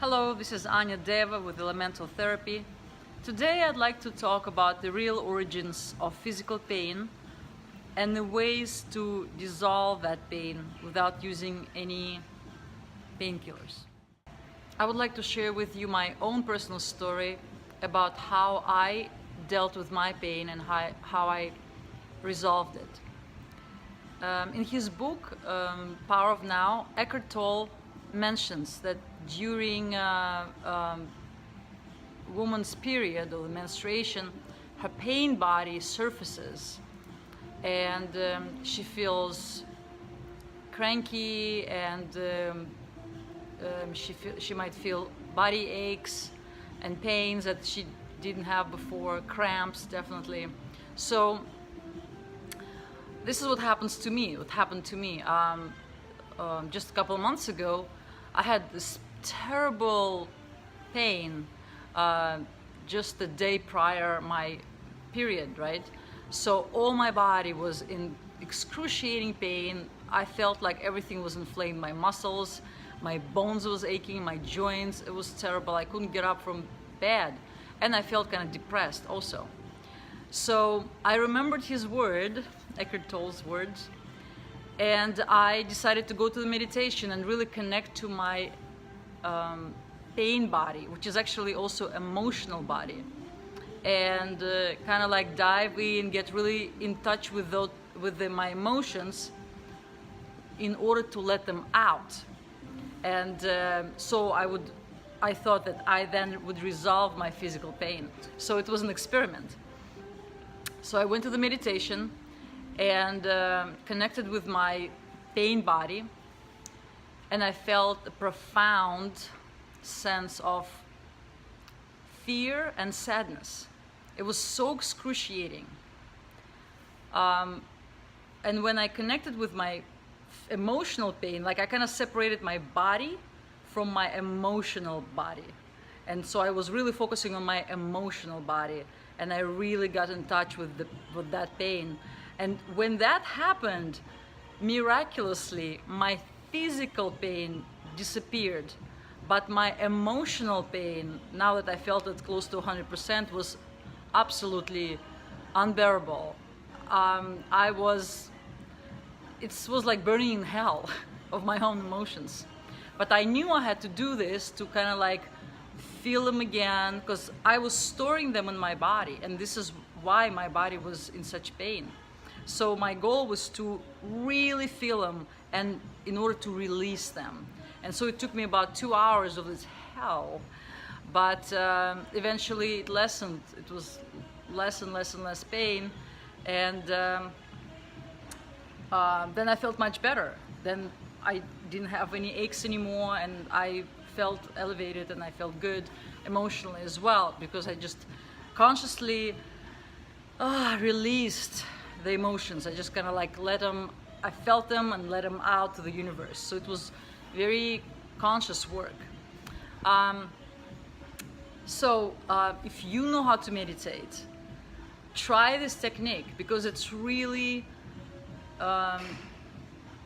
Hello, this is Anya Deva with Elemental Therapy. Today I'd like to talk about the real origins of physical pain and the ways to dissolve that pain without using any painkillers. I would like to share with you my own personal story about how I dealt with my pain and how I resolved it. In his book, Power of Now, Echart Tolle mentions that during woman's period or the menstruation, her pain body surfaces and she feels cranky and she might feel body aches and pains that she didn't have before, cramps definitely. So this is what happens to me. What happened to me just a couple of months ago. I had this terrible pain just the day prior my period, right? So all my body was in excruciating pain. I felt like everything was inflamed. My muscles, my bones was aching, my joints, it was terrible. I couldn't get up from bed. And I felt kind of depressed also. So I remembered his word, Eckhart Tolle's words, and I decided to go to the meditation and really connect to my pain body, which is actually also emotional body, and kind of like dive in, get really in touch with my emotions in order to let them out. And so I thought that I then would resolve my physical pain. So it was an experiment. So I went to the meditation and connected with my pain body, and I felt a profound sense of fear and sadness. It was so excruciating. And when I connected with my emotional pain, like I kind of separated my body from my emotional body. And so I was really focusing on my emotional body, and I really got in touch with that pain. And when that happened, miraculously, my physical pain disappeared, but my emotional pain, now that I felt it close to 100%, was absolutely unbearable. It was like burning in hell of my own emotions. But I knew I had to do this to kind of like feel them again, because I was storing them in my body, and this is why my body was in such pain. So my goal was to really feel them, and in order to release them. And so it took me about 2 hours of this hell, but eventually it lessened. It was less and less pain, and then I felt much better. Then I didn't have any aches anymore, and I felt elevated and I felt good emotionally as well, because I just consciously released the emotions. I just kind of like let them, I felt them and let them out to the universe. So it was very conscious work. If you know how to meditate, try this technique, because it's really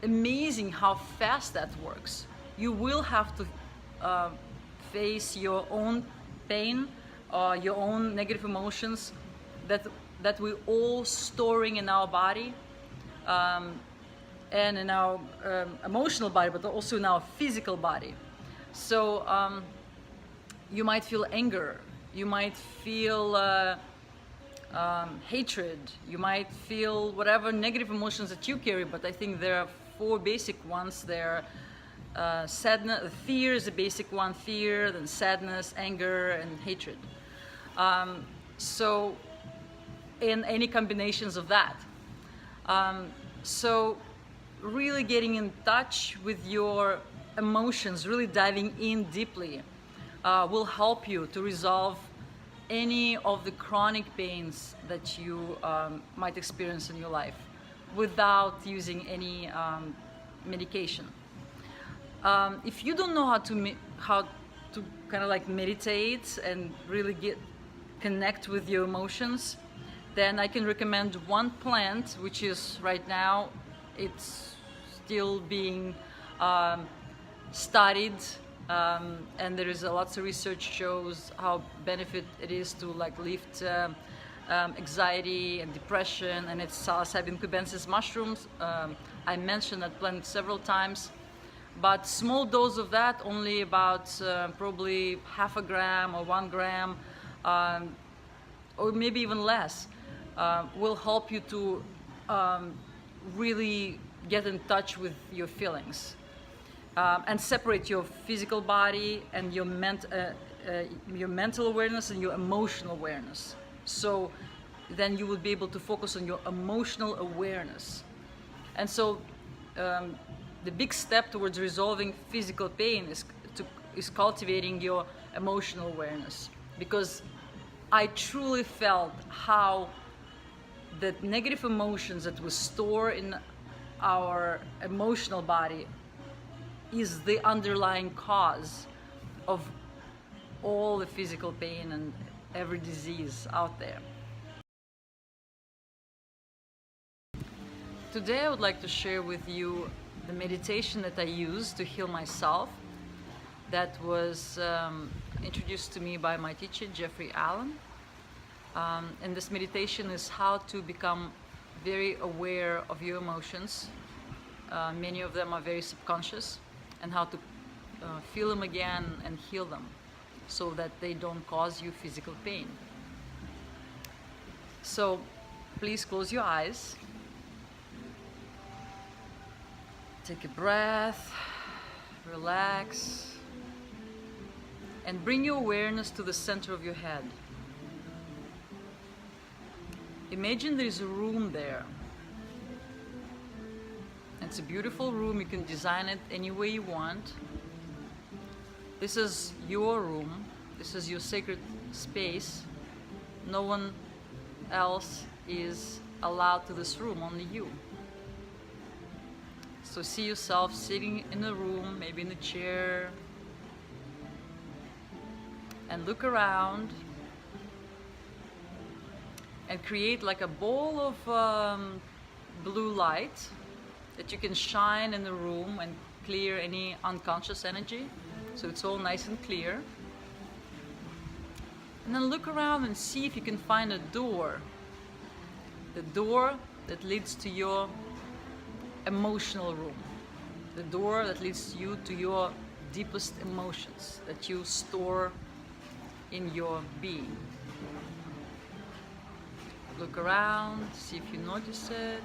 amazing how fast that works. You will have to face your own pain, your own negative emotions that we're all storing in our body, and in our emotional body, but also in our physical body. So you might feel anger, you might feel hatred, you might feel whatever negative emotions that you carry, but I think there are 4 basic ones. There sadness, fear is the basic one, fear, then sadness, anger, and hatred. So in any combinations of that. So really getting in touch with your emotions, really diving in deeply, will help you to resolve any of the chronic pains that you might experience in your life without using any medication. If you don't know how to kind of like meditate and really connect with your emotions, then I can recommend one plant, which is right now, it's still being studied And there is lots of research shows how benefit it is to like lift anxiety and depression, and it's psilocybin cubensis mushrooms. I mentioned that plant several times, but small dose of that, only about probably half a gram or 1 gram, or maybe even less, will help you to really get in touch with your feelings and separate your physical body and your mental awareness and your emotional awareness. So then you will be able to focus on your emotional awareness. And so the big step towards resolving physical pain is cultivating your emotional awareness, because I truly felt how the negative emotions that we store in our emotional body is the underlying cause of all the physical pain and every disease out there. Today I would like to share with you the meditation that I use to heal myself, that was introduced to me by my teacher, Jeffrey Allen. And this meditation is how to become very aware of your emotions. Many of them are very subconscious, and how to feel them again and heal them so that they don't cause you physical pain. So please close your eyes. Take a breath, relax, and bring your awareness to the center of your head. Imagine there is a room there. It's a beautiful room. You can design it any way you want. This is your room. This is your sacred space. No one else is allowed to this room, only you. So see yourself sitting in a room, maybe in a chair, and look around and create like a ball of blue light that you can shine in the room and clear any unconscious energy, so it's all nice and clear. And then look around and see if you can find a door, the door that leads to your emotional room, the door that leads you to your deepest emotions that you store in your being. Look around, see if you notice it.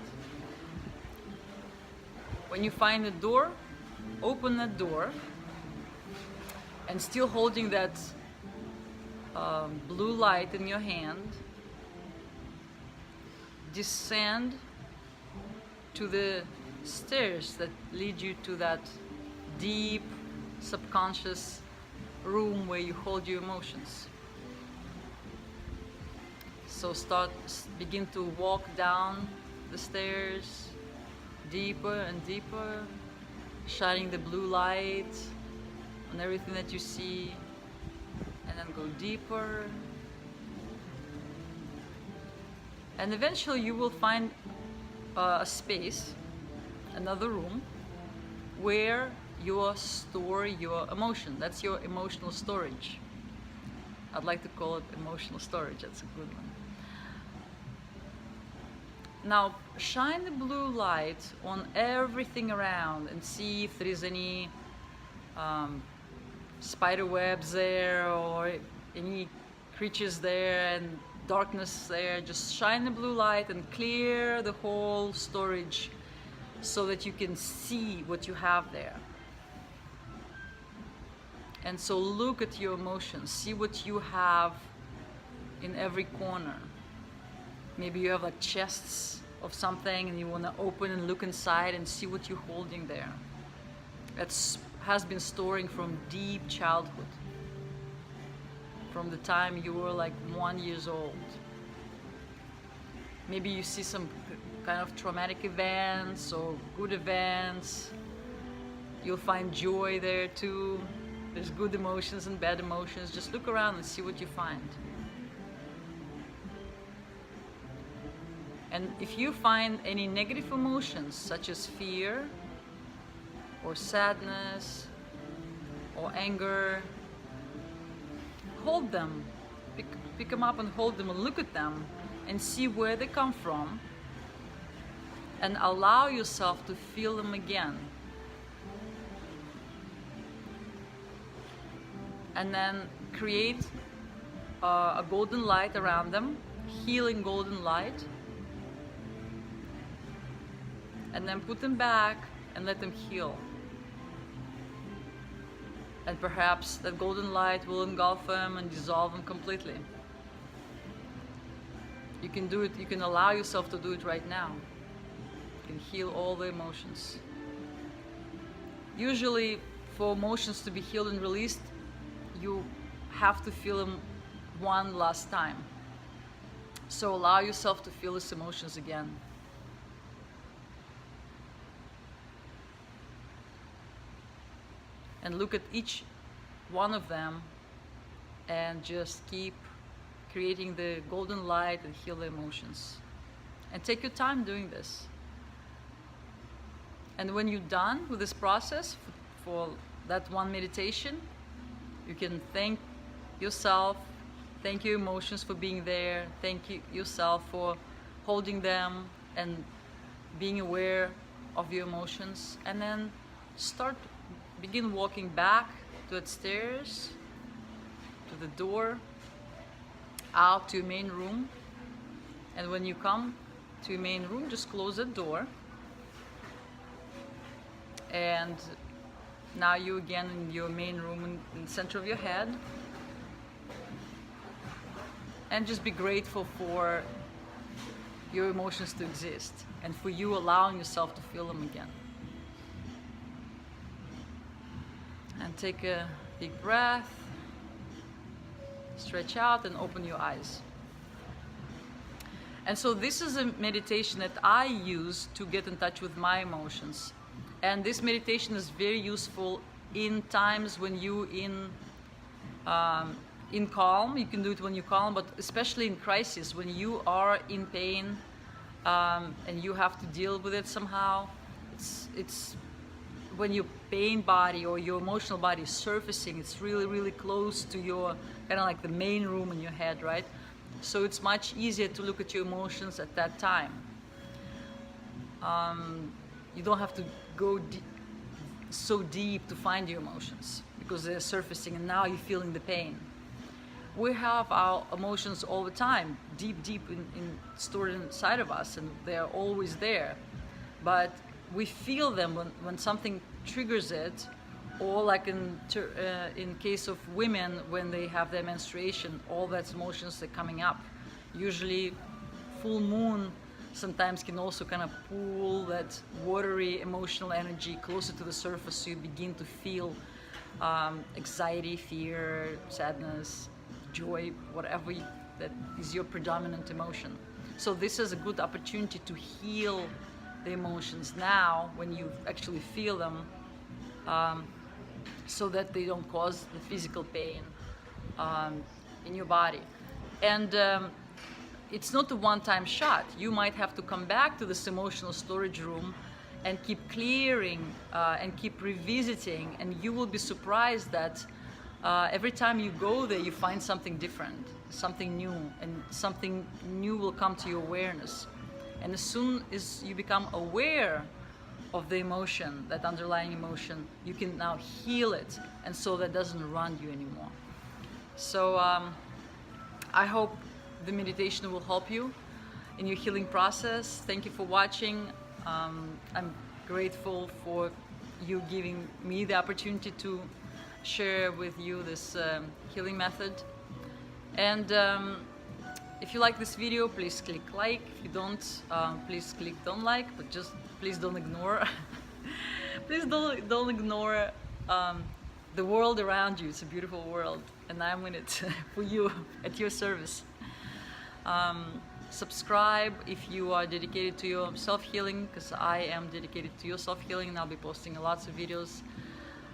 When you find the door, open that door, and still holding that blue light in your hand, descend to the stairs that lead you to that deep subconscious room where you hold your emotions. So begin to walk down the stairs, deeper and deeper, shining the blue light on everything that you see, and then go deeper. And eventually you will find a space, another room, where you store your emotion. That's your emotional storage. I'd like to call it emotional storage. That's a good one. Now shine the blue light on everything around and see if there is any spider webs there or any creatures there and darkness there. Just shine the blue light and clear the whole storage so that you can see what you have there. And so look at your emotions, see what you have in every corner. Maybe you have like chests of something and you want to open and look inside and see what you're holding there. That has been storing from deep childhood, from the time you were like 1 year old. Maybe you see some kind of traumatic events or good events. You'll find joy there too. There's good emotions and bad emotions. Just look around and see what you find. And if you find any negative emotions, such as fear or sadness or anger, hold them. Pick them up and hold them and look at them and see where they come from, and allow yourself to feel them again. And then create a golden light around them, healing golden light, and then put them back and let them heal. And perhaps that golden light will engulf them and dissolve them completely. You can do it, you can allow yourself to do it right now. You can heal all the emotions. Usually, for emotions to be healed and released, you have to feel them one last time. So allow yourself to feel these emotions again. And look at each one of them and just keep creating the golden light and heal the emotions. And take your time doing this. And when you're done with this process, for that one meditation, you can thank yourself, thank your emotions for being there, thank yourself for holding them and being aware of your emotions, and then begin walking back to the stairs, to the door, out to your main room. And when you come to your main room, just close the door. And now you again in your main room in the center of your head. And just be grateful for your emotions to exist and for you allowing yourself to feel them again. And take a big breath, stretch out and open your eyes. And so this is a meditation that I use to get in touch with my emotions. And this meditation is very useful in times when you're in calm. You can do it when you're calm, but especially in crisis, when you are in pain and you have to deal with it somehow. It's when your pain body or your emotional body is surfacing, it's really, really close to your, kind of like the main room in your head, right? So it's much easier to look at your emotions at that time. You don't have to go so deep to find your emotions because they're surfacing and now you're feeling the pain. We have our emotions all the time, deep stored inside of us, and they're always there. But we feel them when something triggers it, or like in case of women when they have their menstruation, all that emotions are coming up. Usually full moon sometimes can also kind of pull that watery emotional energy closer to the surface, so you begin to feel anxiety, fear, sadness, joy, whatever that is your predominant emotion. So this is a good opportunity to heal the emotions now when you actually feel them, so that they don't cause the physical pain in your body. And it's not a one-time shot. You might have to come back to this emotional storage room and keep clearing and keep revisiting, and you will be surprised that every time you go there you find something different, something new, and something new will come to your awareness. And as soon as you become aware of the emotion, that underlying emotion, you can now heal it, and so that doesn't run you anymore. So I hope the meditation will help you in your healing process. Thank you for watching. I'm grateful for you giving me the opportunity to share with you this healing method. And if you like this video, please click like. If you don't, please click don't like, but just please don't ignore. Please don't ignore the world around you. It's a beautiful world, and I'm in it for you, at your service. Subscribe if you are dedicated to your self-healing, because I am dedicated to your self-healing, and I'll be posting lots of videos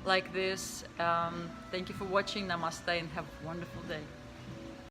like this. Thank you for watching. Namaste, and have a wonderful day.